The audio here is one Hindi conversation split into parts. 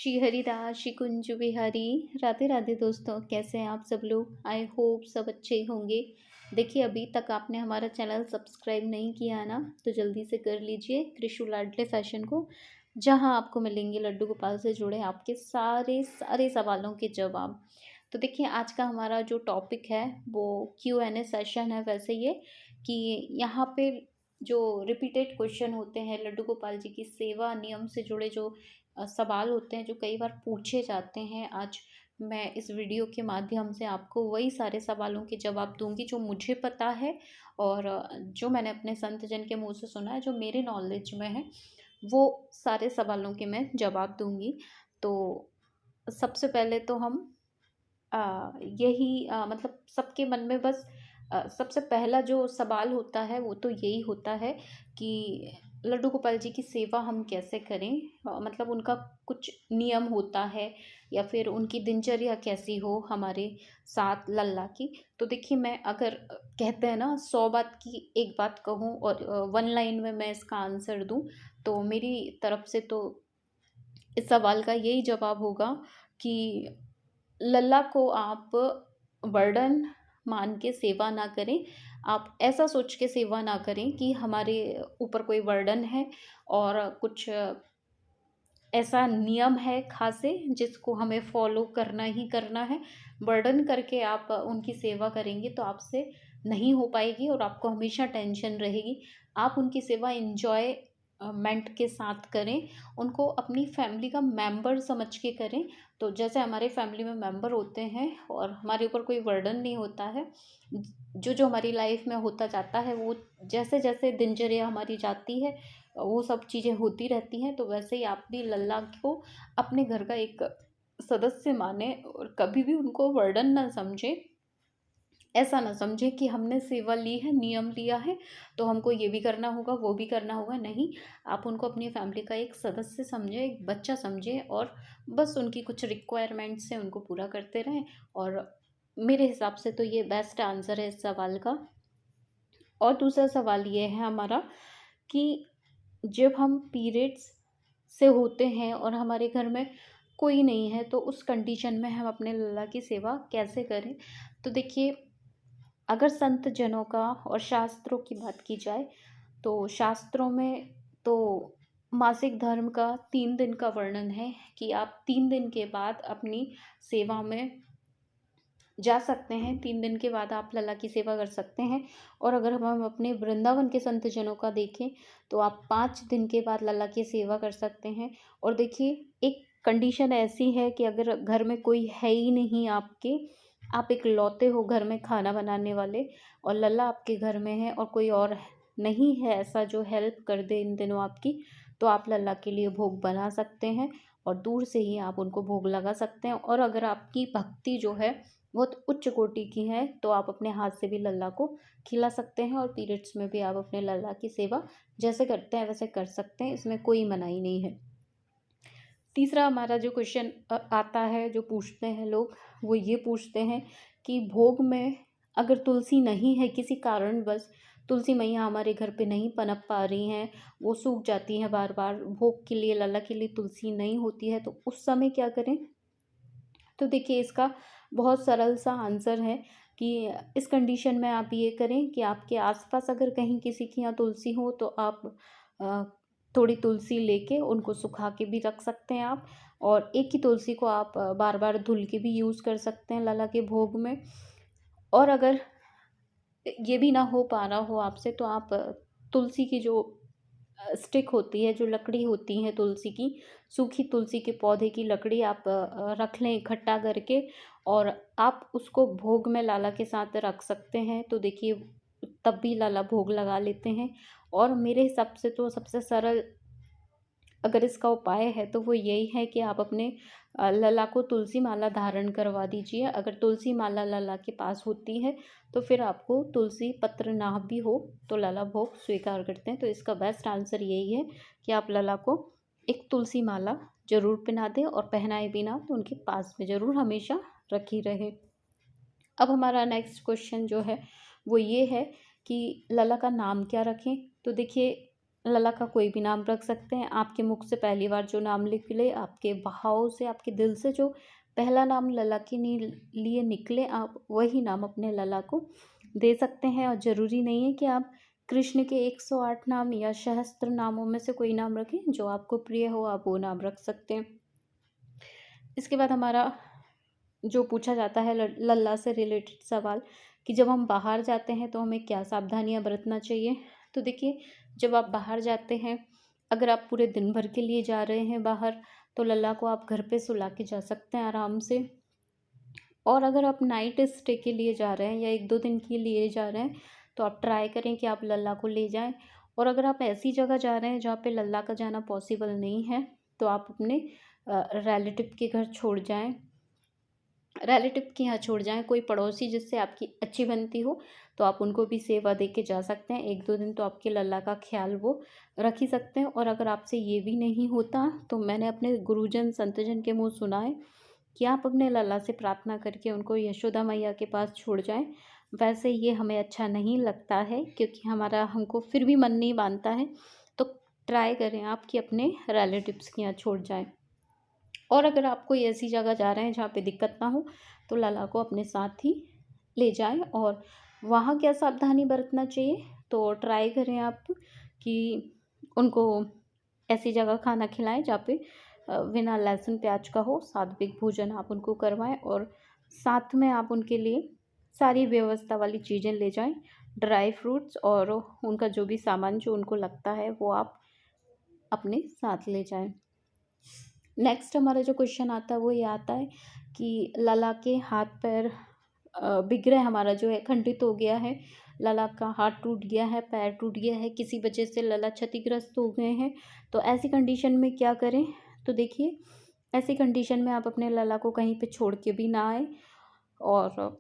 श्री हरिदास श्री कुंज बिहारी। राधे राधे दोस्तों, कैसे हैं आप सब लोग। आई होप सब अच्छे ही होंगे। देखिए, अभी तक आपने हमारा चैनल सब्सक्राइब नहीं किया है ना, तो जल्दी से कर लीजिए कृषु लाडले फैशन को, जहां आपको मिलेंगे लड्डू गोपाल से जुड़े आपके सारे सारे सवालों के जवाब। तो देखिए, आज का हमारा जो टॉपिक है वो Q&A सेशन है। वैसे ये कि यहाँ पे जो रिपीटेड क्वेश्चन होते हैं लड्डू गोपाल जी की सेवा नियम से जुड़े जो सवाल होते हैं, जो कई बार पूछे जाते हैं, आज मैं इस वीडियो के माध्यम से आपको वही सारे सवालों के जवाब दूंगी जो मुझे पता है और जो मैंने अपने संत जन के मुंह से सुना है, जो मेरे नॉलेज में है, वो सारे सवालों के मैं जवाब दूंगी। तो सबसे पहले तो हम यही मतलब सबके मन में बस सबसे पहला जो सवाल होता है वो तो यही होता है कि लड्डू गोपाल जी की सेवा हम कैसे करें। मतलब उनका कुछ नियम होता है या फिर उनकी दिनचर्या कैसी हो हमारे साथ लल्ला की। तो देखिए, मैं अगर कहते हैं ना 100 बात की एक बात कहूँ और 1 लाइन में मैं इसका आंसर दूँ, तो मेरी तरफ से तो इस सवाल का यही जवाब होगा कि लल्ला को आप बर्डन मान के सेवा ना करें। आप ऐसा सोच के सेवा ना करें कि हमारे ऊपर कोई बर्डन है और कुछ ऐसा नियम है खासे जिसको हमें फॉलो करना ही करना है। बर्डन करके आप उनकी सेवा करेंगे तो आपसे नहीं हो पाएगी और आपको हमेशा टेंशन रहेगी। आप उनकी सेवा एंजॉय मेंट के साथ करें, उनको अपनी फैमिली का मेंबर समझ के करें। तो जैसे हमारे फैमिली में मेंबर होते हैं और हमारे ऊपर कोई बर्डन नहीं होता है, जो जो हमारी लाइफ में होता जाता है, वो जैसे जैसे दिनचर्या हमारी जाती है वो सब चीज़ें होती रहती हैं। तो वैसे ही आप भी लल्ला को अपने घर का एक सदस्य माने और कभी भी उनको बर्डन ना समझे। ऐसा ना समझे कि हमने सेवा ली है, नियम लिया है, तो हमको ये भी करना होगा वो भी करना होगा। नहीं, आप उनको अपनी फैमिली का एक सदस्य समझे, एक बच्चा समझे और बस उनकी कुछ रिक्वायरमेंट्स हैं उनको पूरा करते रहें। और मेरे हिसाब से तो ये बेस्ट आंसर है इस सवाल का। और दूसरा सवाल ये है हमारा कि जब हम पीरियड्स से होते हैं और हमारे घर में कोई नहीं है, तो उस कंडीशन में हम अपने लल्ला की सेवा कैसे करें। तो देखिए, अगर संत जनों का और शास्त्रों की बात की जाए, तो शास्त्रों में तो मासिक धर्म का 3 दिन का वर्णन है कि आप 3 दिन के बाद अपनी सेवा में जा सकते हैं। 3 दिन के बाद आप लला की सेवा कर सकते हैं। और अगर हम अपने वृंदावन के संत जनों का देखें, तो आप 5 दिन के बाद लला की सेवा कर सकते हैं। और देखिए, एक कंडीशन ऐसी है कि अगर घर में कोई है ही नहीं आपके, आप इकलौते हो घर में खाना बनाने वाले और लल्ला आपके घर में है और कोई और नहीं है ऐसा जो हेल्प कर दे इन दिनों आपकी, तो आप लल्ला के लिए भोग बना सकते हैं और दूर से ही आप उनको भोग लगा सकते हैं। और अगर आपकी भक्ति जो है बहुत उच्च कोटि की है, तो आप अपने हाथ से भी लल्ला को खिला सकते हैं और पीरियड्स में भी आप अपने लल्ला की सेवा जैसे करते हैं वैसे कर सकते हैं, इसमें कोई मनाही नहीं है। तीसरा हमारा जो क्वेश्चन आता है, जो पूछते हैं लोग, वो ये पूछते हैं कि भोग में अगर तुलसी नहीं है, किसी कारणवश तुलसी मैया हमारे घर पे नहीं पनप पा रही हैं, वो सूख जाती हैं बार बार, भोग के लिए लल्ला के लिए तुलसी नहीं होती है, तो उस समय क्या करें। तो देखिए, इसका बहुत सरल सा आंसर है कि इस कंडीशन में आप ये करें कि आपके आसपास अगर कहीं किसी के यहाँ तुलसी हो, तो आप अ, थोड़ी तुलसी लेके उनको सुखा के भी रख सकते हैं आप। और एक ही तुलसी को आप बार बार धुल के भी यूज़ कर सकते हैं लला के भोग में। और अगर ये भी ना हो पा रहा हो आपसे, तो आप तुलसी की जो स्टिक होती है, जो लकड़ी होती है तुलसी की, सूखी तुलसी के पौधे की लकड़ी आप रख लें इकट्ठा करके और आप उसको भोग में लाला के साथ रख सकते हैं। तो देखिए, तब भी लाला भोग लगा लेते हैं। और मेरे हिसाब से तो सबसे सरल अगर इसका उपाय है तो वो यही है कि आप अपने लला को तुलसी माला धारण करवा दीजिए। अगर तुलसी माला लला के पास होती है, तो फिर आपको तुलसी पत्र ना भी हो तो लला भोग स्वीकार करते हैं। तो इसका बेस्ट आंसर यही है कि आप लला को एक तुलसी माला ज़रूर पहना दें और पहनाए बिना तो उनके पास में ज़रूर हमेशा रखी रहे। अब हमारा नेक्स्ट क्वेश्चन जो है वो ये है कि लला का नाम क्या रखें। तो देखिए, लला का कोई भी नाम रख सकते हैं। आपके मुख से पहली बार जो नाम निकले, आपके भाव से, आपके दिल से जो पहला नाम लला के लिए निकले, आप वही नाम अपने लला को दे सकते हैं। और ज़रूरी नहीं है कि आप कृष्ण के 108 नाम या सहस्त्र नामों में से कोई नाम रखें। जो आपको प्रिय हो आप वो नाम रख सकते हैं। इसके बाद हमारा जो पूछा जाता है लल्ला से रिलेटेड सवाल, कि जब हम बाहर जाते हैं तो हमें क्या सावधानियां बरतना चाहिए। तो देखिए, जब आप बाहर जाते हैं, अगर आप पूरे दिन भर के लिए जा रहे हैं बाहर, तो लल्ला को आप घर पे सुला के जा सकते हैं आराम से। और अगर आप नाइट स्टे के लिए जा रहे हैं या 1-2 दिन के लिए जा रहे हैं, तो आप ट्राई करें कि आप लल्ला को ले जाएं। और अगर आप ऐसी जगह जा रहे हैं जहाँ पे लल्ला का जाना पॉसिबल नहीं है, तो आप अपने रिलेटिव के घर छोड़ जाएं, रिलेटिव के यहाँ छोड़ जाएं। कोई पड़ोसी जिससे आपकी अच्छी बनती हो, तो आप उनको भी सेवा दे के जा सकते हैं। 1-2 दिन तो आपके लल्ला का ख्याल वो रख ही सकते हैं। और अगर आपसे ये भी नहीं होता, तो मैंने अपने गुरुजन संतजन के मुँह सुना है कि आप अपने लल्ला से प्रार्थना करके उनको यशोदा मैया के पास छोड़ जाएं। वैसे ये हमें अच्छा नहीं लगता है, क्योंकि हमको फिर भी मन नहीं मानता है। तो ट्राई करें आप कि अपने रिलेटिव्स के यहाँ छोड़ जाएं। और अगर आप कोई ऐसी जगह जा रहे हैं जहाँ पे दिक्कत ना हो, तो लला को अपने साथ ही ले जाएं। और वहाँ क्या सावधानी बरतना चाहिए, तो ट्राई करें आप कि उनको ऐसी जगह खाना खिलाएं जहाँ पे बिना लहसुन प्याज का हो, सात्विक भोजन आप उनको करवाएं। और साथ में आप उनके लिए सारी व्यवस्था वाली चीज़ें ले जाएं, ड्राई फ्रूट्स और उनका जो भी सामान जो उनको लगता है वो आप अपने साथ ले जाएं। नेक्स्ट हमारा जो क्वेश्चन आता है वो ये आता है कि लला के हाथ पैर विग्रह हमारा जो है खंडित हो गया है, लला का हाथ टूट गया है, पैर टूट गया है, किसी वजह से लला क्षतिग्रस्त हो गए हैं, तो ऐसी कंडीशन में क्या करें। तो देखिए, ऐसी कंडीशन में आप अपने लला को कहीं पे छोड़ के भी ना आए, और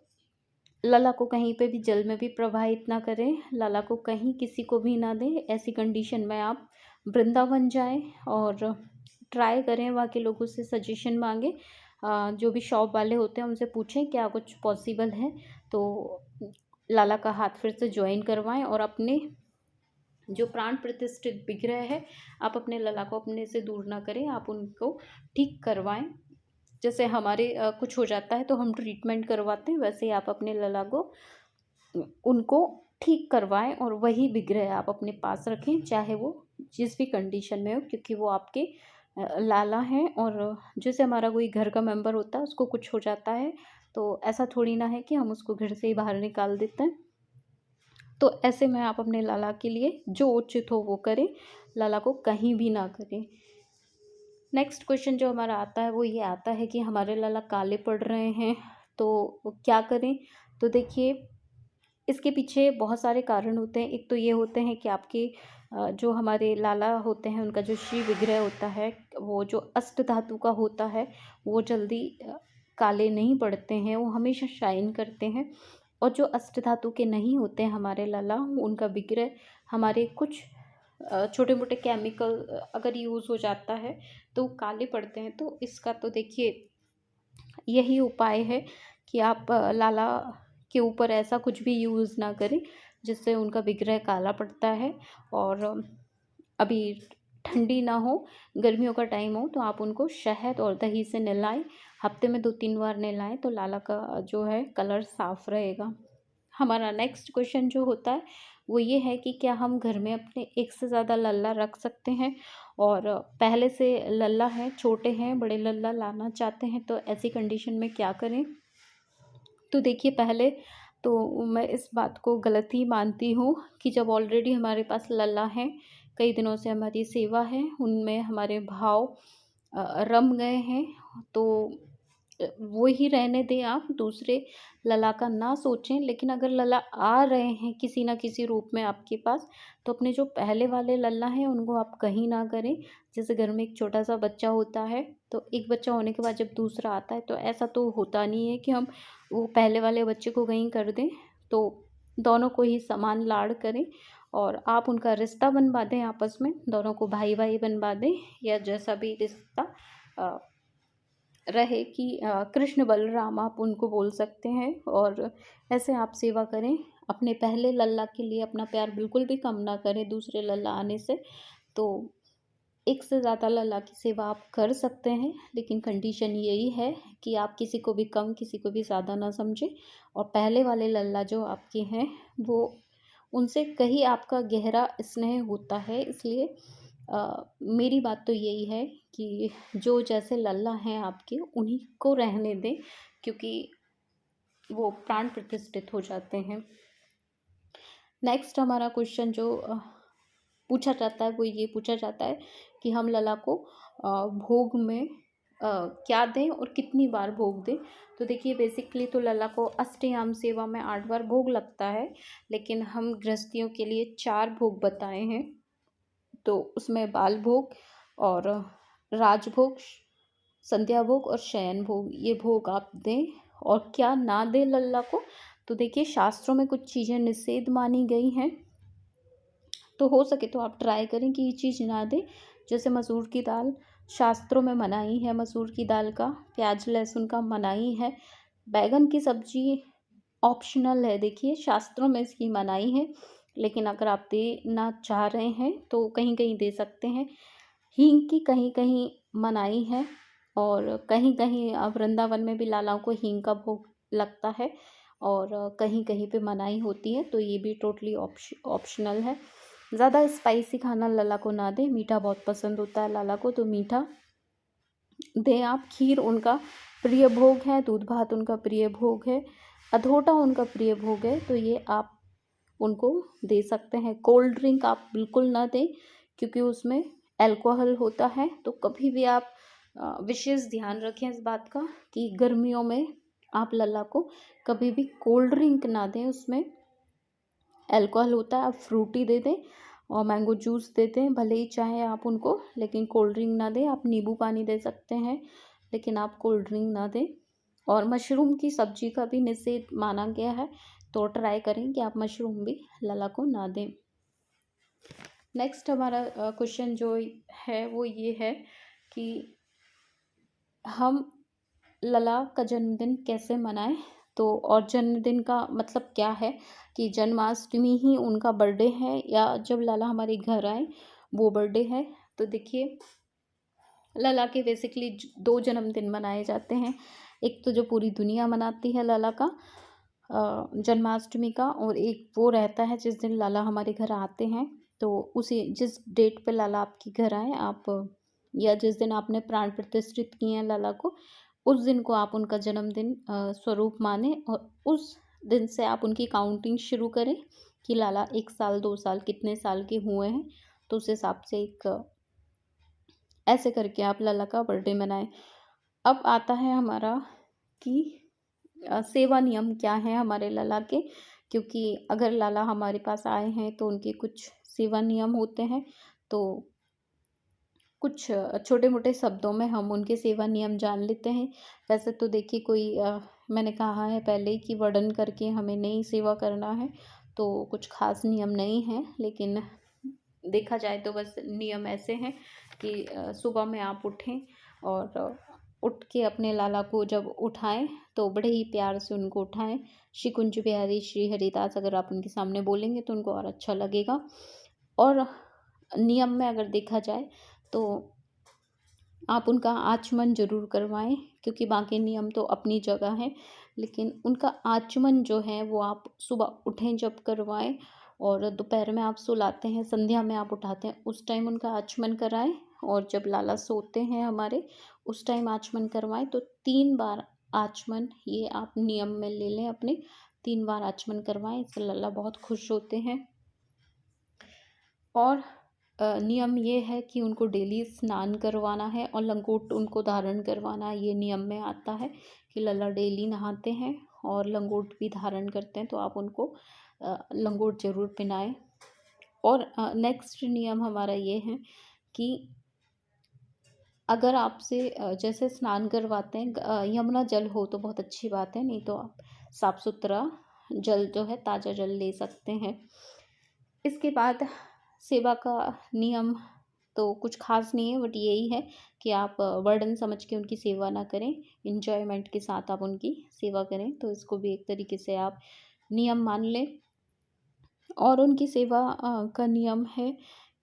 लला को कहीं पे भी जल में भी प्रवाहित ना करें, लला को कहीं किसी को भी ना दें। ऐसी कंडीशन में आप वृंदावन जाएं और ट्राई करें, वहाँ के लोगों से सजेशन मांगे, जो भी शॉप वाले होते हैं उनसे पूछें क्या कुछ पॉसिबल है, तो लाला का हाथ फिर से ज्वाइन करवाएं। और अपने जो प्राण प्रतिष्ठित विग्रह है, आप अपने लला को अपने से दूर ना करें, आप उनको ठीक करवाएं। जैसे हमारे कुछ हो जाता है तो हम ट्रीटमेंट करवाते हैं, वैसे ही आप अपने लला को उनको ठीक करवाएं। और वही विग्रह आप अपने पास रखें, चाहे वो जिस भी कंडीशन में हो, क्योंकि वो आपके लाला हैं। और जैसे हमारा कोई घर का मेंबर होता है, उसको कुछ हो जाता है, तो ऐसा थोड़ी ना है कि हम उसको घर से ही बाहर निकाल देते हैं। तो ऐसे में आप अपने लाला के लिए जो उचित हो वो करें, लाला को कहीं भी ना करें। नेक्स्ट क्वेश्चन जो हमारा आता है वो ये आता है कि हमारे लाला काले पड़ रहे हैं, तो क्या करें। तो देखिए, इसके पीछे बहुत सारे कारण होते हैं। एक तो ये होते हैं कि आपके जो हमारे लाला होते हैं, उनका जो श्री विग्रह होता है, वो जो अष्ट धातु का होता है, वो जल्दी काले नहीं पड़ते हैं, वो हमेशा शाइन करते हैं। और जो अष्ट धातु के नहीं होते हैं हमारे लाला, उनका विग्रह हमारे कुछ छोटे मोटे केमिकल अगर यूज़ हो जाता है तो काले पड़ते हैं। तो इसका तो देखिए यही उपाय है कि आप लाला के ऊपर ऐसा कुछ भी यूज़ ना करें जिससे उनका विग्रह काला पड़ता है। और अभी ठंडी ना हो, गर्मियों का टाइम हो, तो आप उनको शहद और दही से नहलाएं, हफ्ते में 2-3 बार नहलाएं, तो लाला का जो है कलर साफ रहेगा। हमारा नेक्स्ट क्वेश्चन जो होता है वो ये है कि क्या हम घर में अपने एक से ज़्यादा लल्ला रख सकते हैं, और पहले से लल्ला हैं, छोटे हैं, बड़े लल्ला लाना चाहते हैं, तो ऐसी कंडीशन में क्या करें। तो देखिए, पहले तो मैं इस बात को गलत ही मानती हूँ कि जब ऑलरेडी हमारे पास लल्ला हैं, कई दिनों से हमारी सेवा है, उनमें हमारे भाव रम गए हैं, तो वो ही रहने दें, आप दूसरे लला का ना सोचें। लेकिन अगर लला आ रहे हैं किसी ना किसी रूप में आपके पास, तो अपने जो पहले वाले लल्ला हैं उनको आप कहीं ना करें। जैसे घर में एक छोटा सा बच्चा होता है, तो एक बच्चा होने के बाद जब दूसरा आता है, तो ऐसा तो होता नहीं है कि हम वो पहले वाले बच्चे को कहीं कर दें। तो दोनों को ही समान लाड़ करें, और आप उनका रिश्ता बनवा दें, आपस में दोनों को भाई भाई बनवा दें, या जैसा भी रिश्ता रहे कि कृष्ण बलराम आप उनको बोल सकते हैं। और ऐसे आप सेवा करें, अपने पहले लल्ला के लिए अपना प्यार बिल्कुल भी कम ना करें दूसरे लल्ला आने से। तो एक से ज़्यादा लल्ला की सेवा आप कर सकते हैं, लेकिन कंडीशन यही है कि आप किसी को भी कम किसी को भी ज़्यादा ना समझें। और पहले वाले लल्ला जो आपके हैं वो उनसे कहीं आपका गहरा स्नेह होता है, इसलिए मेरी बात तो यही है कि जो जैसे लल्ला हैं आपके उन्हीं को रहने दें, क्योंकि वो प्राण प्रतिष्ठित हो जाते हैं। नेक्स्ट हमारा क्वेश्चन जो पूछा जाता है वो ये पूछा जाता है कि हम लला को भोग में क्या दें और कितनी बार भोग दें। तो देखिए बेसिकली तो लला को अष्टयाम सेवा में 8 बार भोग लगता है, लेकिन हम गृहस्थियों के लिए 4 भोग बताए हैं। तो उसमें बाल भोग और राजभोग, संध्या भोग और शयन भोग, ये भोग आप दें। और क्या ना दें लल्ला को, तो देखिए शास्त्रों में कुछ चीज़ें निषेध मानी गई हैं, तो हो सके तो आप ट्राई करें कि ये चीज़ ना दें। जैसे मसूर की दाल शास्त्रों में मनाही है, मसूर की दाल का, प्याज लहसुन का मनाही है, बैगन की सब्जी ऑप्शनल है, देखिए शास्त्रों में इसकी मनाही है, लेकिन अगर आप देना चाह रहे हैं तो कहीं कहीं दे सकते हैं। हींग की कहीं कहीं मनाही है, और कहीं कहीं वृंदावन में भी लालाओं को हींग का भोग लगता है, और कहीं कहीं पे मनाही होती है, तो ये भी टोटली ऑप्शनल है। ज़्यादा स्पाइसी खाना लला को ना दें, मीठा बहुत पसंद होता है लाला को, तो मीठा दें आप। खीर उनका प्रिय भोग है, दूध भात उनका प्रिय भोग है, अधोटा उनका प्रिय भोग है, तो ये आप उनको दे सकते हैं। कोल्ड ड्रिंक आप बिल्कुल ना दें, क्योंकि उसमें अल्कोहल होता है। तो कभी भी आप विशेष ध्यान रखें इस बात का कि गर्मियों में आप लल्ला को कभी भी कोल्ड ड्रिंक ना दें, उसमें अल्कोहल होता है। आप फ्रूटी दे दें और मैंगो जूस दे दें, भले ही चाहे आप उनको, लेकिन कोल्ड ड्रिंक ना दें। आप नींबू पानी दे सकते हैं, लेकिन आप कोल्ड ड्रिंक ना दें। और मशरूम की सब्जी का भी निषेध माना गया है, तो ट्राई करें कि आप मशरूम भी लला को ना दें। नेक्स्ट हमारा क्वेश्चन जो है वो ये है कि हम लला का जन्मदिन कैसे मनाएं। तो और जन्मदिन का मतलब क्या है, कि जन्माष्टमी ही उनका बर्थडे है या जब लला हमारे घर आए वो बर्थडे है। तो देखिए लला के बेसिकली 2 जन्मदिन मनाए जाते हैं। एक तो जो पूरी दुनिया मनाती है लला का जन्माष्टमी का, और एक वो रहता है जिस दिन लला हमारे घर आते हैं। तो उसी जिस डेट पे लला आपके घर आए आप, या जिस दिन आपने प्राण प्रतिष्ठित किए हैं लला को, उस दिन को आप उनका जन्मदिन स्वरूप माने, और उस दिन से आप उनकी काउंटिंग शुरू करें कि लाला 1 साल 2 साल कितने साल के हुए हैं। तो उस हिसाब से एक ऐसे करके आप लला का बर्थडे मनाएं। अब आता है हमारा कि सेवा नियम क्या है हमारे लला के, क्योंकि अगर लाला हमारे पास आए हैं तो उनके कुछ सेवा नियम होते हैं। तो कुछ छोटे मोटे शब्दों में हम उनके सेवा नियम जान लेते हैं। वैसे तो देखिए कोई मैंने कहा है पहले ही कि वर्णन करके हमें नहीं सेवा करना है, तो कुछ खास नियम नहीं है, लेकिन देखा जाए तो बस नियम ऐसे हैं कि सुबह में आप उठें और उठ के अपने लाला को जब उठाएं तो बड़े ही प्यार से उनको उठाएं। श्री कुंज बिहारी श्री हरिदास अगर आप उनके सामने बोलेंगे तो उनको और अच्छा लगेगा। और नियम में अगर देखा जाए तो आप उनका आचमन जरूर करवाएं, क्योंकि बाकी नियम तो अपनी जगह है, लेकिन उनका आचमन जो है वो आप सुबह उठें जब करवाएं, और दोपहर में आप सुलाते हैं, संध्या में आप उठाते हैं, उस टाइम उनका आचमन कराएं। और जब लाला सोते हैं हमारे उस टाइम आचमन करवाएं। तो 3 बार आचमन ये आप नियम में ले लें अपने, 3 बार आचमन करवाएं, इससे लाला बहुत खुश होते हैं। और नियम ये है कि उनको डेली स्नान करवाना है और लंगोट उनको धारण करवाना, ये नियम में आता है कि लला डेली नहाते हैं और लंगोट भी धारण करते हैं, तो आप उनको लंगोट जरूर पहनाएं। और नेक्स्ट नियम हमारा ये है कि अगर आपसे जैसे स्नान करवाते हैं यमुना जल हो तो बहुत अच्छी बात है, नहीं तो आप साफ़ सुथरा जल जो है ताज़ा जल ले सकते हैं। इसके बाद सेवा का नियम तो कुछ खास नहीं है, बट यही है कि आप बर्डन समझ के उनकी सेवा ना करें, इंजॉयमेंट के साथ आप उनकी सेवा करें। तो इसको भी एक तरीके से आप नियम मान लें। और उनकी सेवा का नियम है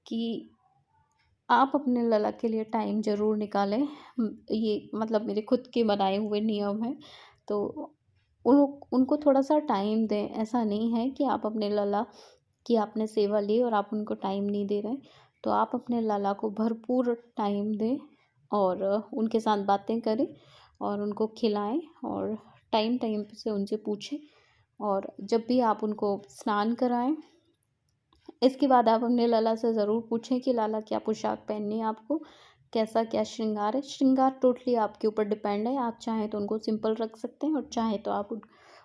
कि आप अपने लला के लिए टाइम ज़रूर निकालें। ये मतलब मेरे खुद के बनाए हुए नियम हैं। तो उन उनको थोड़ा-सा टाइम दें। ऐसा नहीं है कि आप अपने लला की आपने सेवा ली और आप उनको टाइम नहीं दे रहे। तो आप अपने लला को भरपूर टाइम दें और उनके साथ बातें करें और उनको खिलाएँ और टाइम-टाइम से उनसे पूछें। और जब भी आप उनको स्नान कराएँ, इसके बाद आप अपने लाला से ज़रूर पूछें कि लाला क्या पोशाक पहननी है आपको, कैसा क्या श्रृंगार है। श्रृंगार टोटली आपके ऊपर डिपेंड है, आप चाहें तो उनको सिंपल रख सकते हैं और चाहें तो आप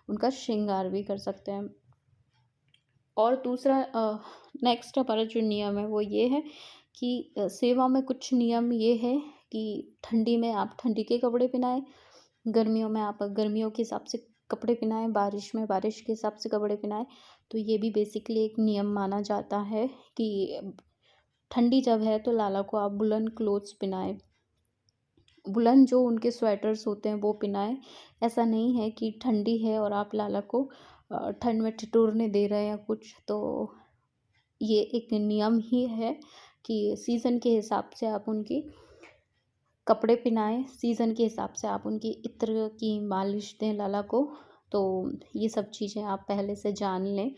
उनका श्रृंगार भी कर सकते हैं। और दूसरा नेक्स्ट हमारा जो नियम है वो ये है कि सेवा में कुछ नियम ये है कि ठंडी में आप ठंडी के कपड़े पहनाएँ, गर्मियों में आप गर्मियों के हिसाब से कपड़े पहनाएँ, बारिश में बारिश के हिसाब से कपड़े पहनाएँ। तो ये भी बेसिकली एक नियम माना जाता है कि ठंडी जब है तो लाला को आप वूलन क्लोथ्स पहनाएँ। वूलन जो उनके स्वेटर्स होते हैं वो पहनाएँ। ऐसा नहीं है कि ठंडी है और आप लाला को ठंड में ठिठुरने दे रहे हैं या कुछ। तो ये एक नियम ही है कि सीज़न के हिसाब से आप उनकी कपड़े पहनाएँ, सीज़न के हिसाब से आप उनकी इत्र की मालिश दें लाला को। तो ये सब चीज़ें आप पहले से जान लें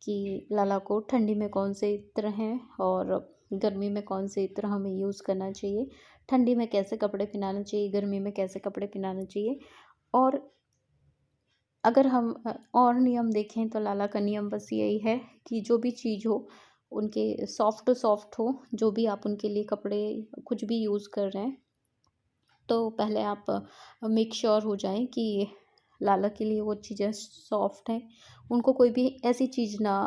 कि लाला को ठंडी में कौन से इत्र हैं और गर्मी में कौन से इत्र हमें यूज़ करना चाहिए। ठंडी में कैसे कपड़े पहनाना चाहिए, गर्मी में कैसे कपड़े पहनाना चाहिए। और अगर हम और नियम देखें तो लाला का नियम बस यही है कि जो भी चीज़ हो उनके सॉफ्ट सॉफ्ट हो, जो भी आप उनके लिए कपड़े कुछ भी यूज़ कर रहे हैं, तो पहले आप मेक श्योर हो जाएँ कि लाला के लिए वो चीज़ें सॉफ्ट हैं। उनको कोई भी ऐसी चीज़ ना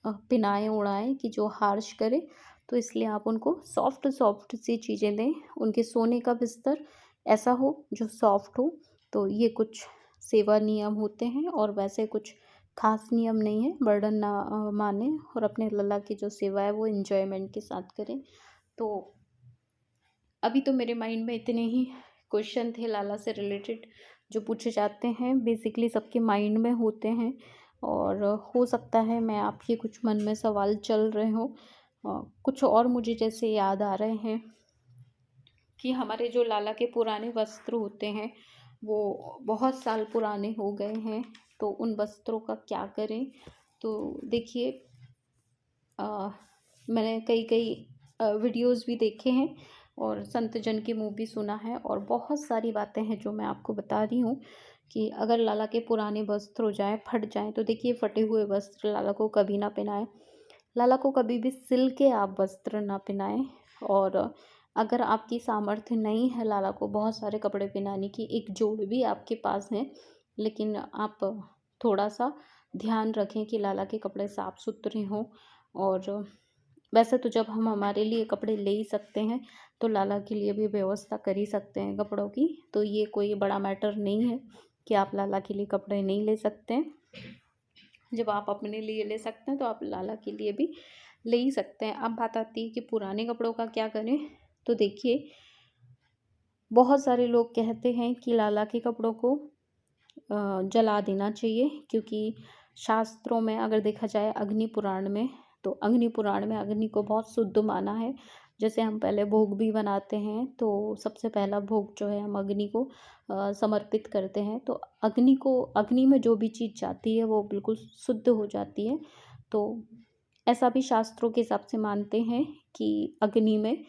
पहनाएँ ओढ़ाएँ कि जो हार्श करे। तो इसलिए आप उनको सॉफ्ट सॉफ्ट सी चीज़ें दें। उनके सोने का बिस्तर ऐसा हो जो सॉफ्ट हो। तो ये कुछ सेवा नियम होते हैं और वैसे कुछ ख़ास नियम नहीं है। बर्डन ना मानें और अपने लला की जो सेवा है वो एन्जॉयमेंट के साथ करें। तो अभी तो मेरे माइंड में इतने ही क्वेश्चन थे लाला से रिलेटेड जो पूछे जाते हैं, बेसिकली सबके माइंड में होते हैं। और हो सकता है मैं आपके कुछ मन में सवाल चल रहे हों। कुछ और मुझे जैसे याद आ रहे हैं कि हमारे जो लाला के पुराने वस्त्र होते हैं वो बहुत साल पुराने हो गए हैं, तो उन वस्त्रों का क्या करें। तो देखिए, मैंने कई कई वीडियोस भी देखे हैं और संत जन के मुँह भी सुना है और बहुत सारी बातें हैं जो मैं आपको बता रही हूँ कि अगर लाला के पुराने वस्त्र हो जाएँ, फट जाएँ, तो देखिए फटे हुए वस्त्र लाला को कभी ना पहनाएँ। लाला को कभी भी सिल के आप वस्त्र ना पहनाएँ। और अगर आपकी सामर्थ्य नहीं है लाला को बहुत सारे कपड़े पहनाने की, एक जोड़ भी आपके पास है, लेकिन आप थोड़ा-सा ध्यान रखें कि लाला के कपड़े साफ-सुथरे हों। और वैसे तो जब हम हमारे लिए कपड़े ले ही सकते हैं, तो लाला के लिए भी व्यवस्था कर ही सकते हैं कपड़ों की। तो ये कोई बड़ा मैटर नहीं है कि आप लाला के लिए कपड़े नहीं ले सकते हैं। जब आप अपने लिए ले सकते हैं तो आप लाला के लिए भी ले ही सकते हैं। अब बात आती है कि पुराने कपड़ों का क्या करें। तो देखिए, बहुत सारे लोग कहते हैं कि लाला के कपड़ों को जला देना चाहिए, क्योंकि शास्त्रों में अगर देखा जाए अग्नि पुराण में, तो अग्नि पुराण में अग्नि को बहुत शुद्ध माना है। जैसे हम पहले भोग भी बनाते हैं तो सबसे पहला भोग जो है हम अग्नि को समर्पित करते हैं। तो अग्नि में जो भी चीज़ जाती है वो बिल्कुल शुद्ध हो जाती है। तो ऐसा भी शास्त्रों के हिसाब से मानते हैं कि अग्नि में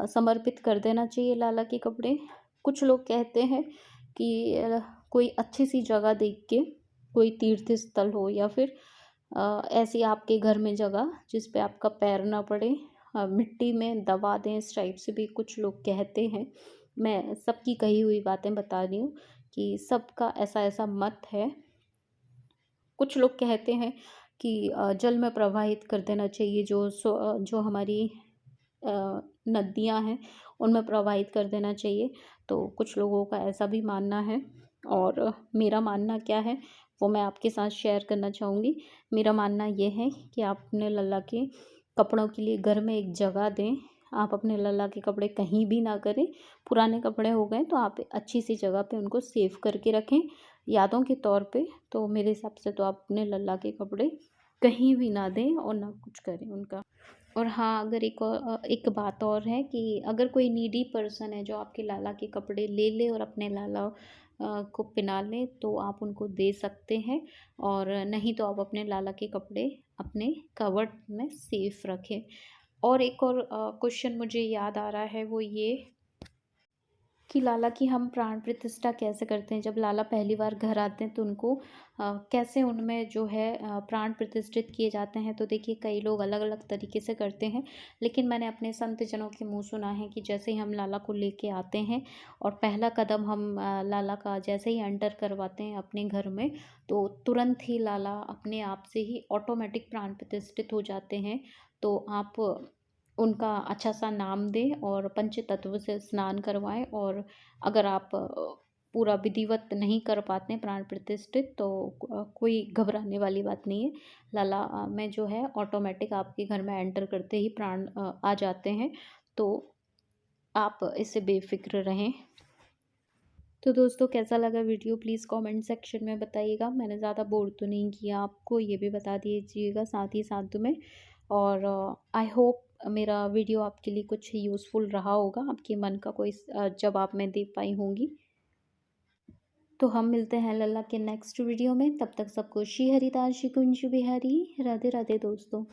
समर्पित कर देना चाहिए लाला के कपड़े। कुछ लोग कहते हैं कि कोई अच्छी सी जगह देख के, कोई तीर्थ स्थल हो या फिर ऐसी आपके घर में जगह जिस पे आपका पैर ना पड़े, मिट्टी में दबा दें, इस टाइप से भी कुछ लोग कहते हैं। मैं सबकी कही हुई बातें बता रही हूँ कि सबका ऐसा ऐसा मत है। कुछ लोग कहते हैं कि जल में प्रवाहित कर देना चाहिए, जो हमारी नदियाँ हैं उनमें प्रवाहित कर देना चाहिए। तो कुछ लोगों का ऐसा भी मानना है और मेरा मानना क्या है वो मैं आपके साथ शेयर करना चाहूँगी। मेरा मानना ये है कि आप अपने लल्ला के कपड़ों के लिए घर में एक जगह दें। आप अपने लल्ला के कपड़े कहीं भी ना करें। पुराने कपड़े हो गए तो आप अच्छी सी जगह पे उनको सेव करके रखें यादों के तौर पे। तो मेरे हिसाब से तो आप अपने लल्ला के कपड़े कहीं भी ना दें और ना कुछ करें उनका। और हाँ, अगर एक बात और है कि अगर कोई नीडी पर्सन है जो आपके लाला के कपड़े ले ले और अपने लाला को पहना ले, तो आप उनको दे सकते हैं। और नहीं तो आप अपने लाला के कपड़े अपने कबर्ड में सेफ रखें। और एक और क्वेश्चन मुझे याद आ रहा है, वो ये कि लाला की हम प्राण प्रतिष्ठा कैसे करते हैं। जब लाला पहली बार घर आते हैं तो उनको कैसे उनमें जो है प्राण प्रतिष्ठित किए जाते हैं। तो देखिए, कई लोग अलग अलग तरीके से करते हैं, लेकिन मैंने अपने संत जनों के मुंह सुना है कि जैसे ही हम लाला को लेके आते हैं और पहला कदम हम लाला का जैसे ही एंटर करवाते हैं अपने घर में, तो तुरंत ही लाला अपने आप से ही ऑटोमेटिक प्राण प्रतिष्ठित हो जाते हैं। तो आप उनका अच्छा सा नाम दें और पंचतत्व से स्नान करवाएं। और अगर आप पूरा विधिवत नहीं कर पाते हैं प्राण प्रतिष्ठित, तो कोई घबराने वाली बात नहीं है। लाला में जो है ऑटोमेटिक आपके घर में एंटर करते ही प्राण आ जाते हैं। तो आप इससे बेफिक्र रहें। तो दोस्तों, कैसा लगा वीडियो प्लीज़ कमेंट सेक्शन में बताइएगा। मैंने ज़्यादा बोर तो नहीं किया आपको, ये भी बता दीजिएगा साथ ही साथ में। और आई होप मेरा वीडियो आपके लिए कुछ यूज़फुल रहा होगा, आपके मन का कोई जवाब मैं दे पाई होंगी। तो हम मिलते हैं लल्ला के नेक्स्ट वीडियो में। तब तक सबको श्री हरिदास श्री कुंज बिहारी राधे राधे दोस्तों।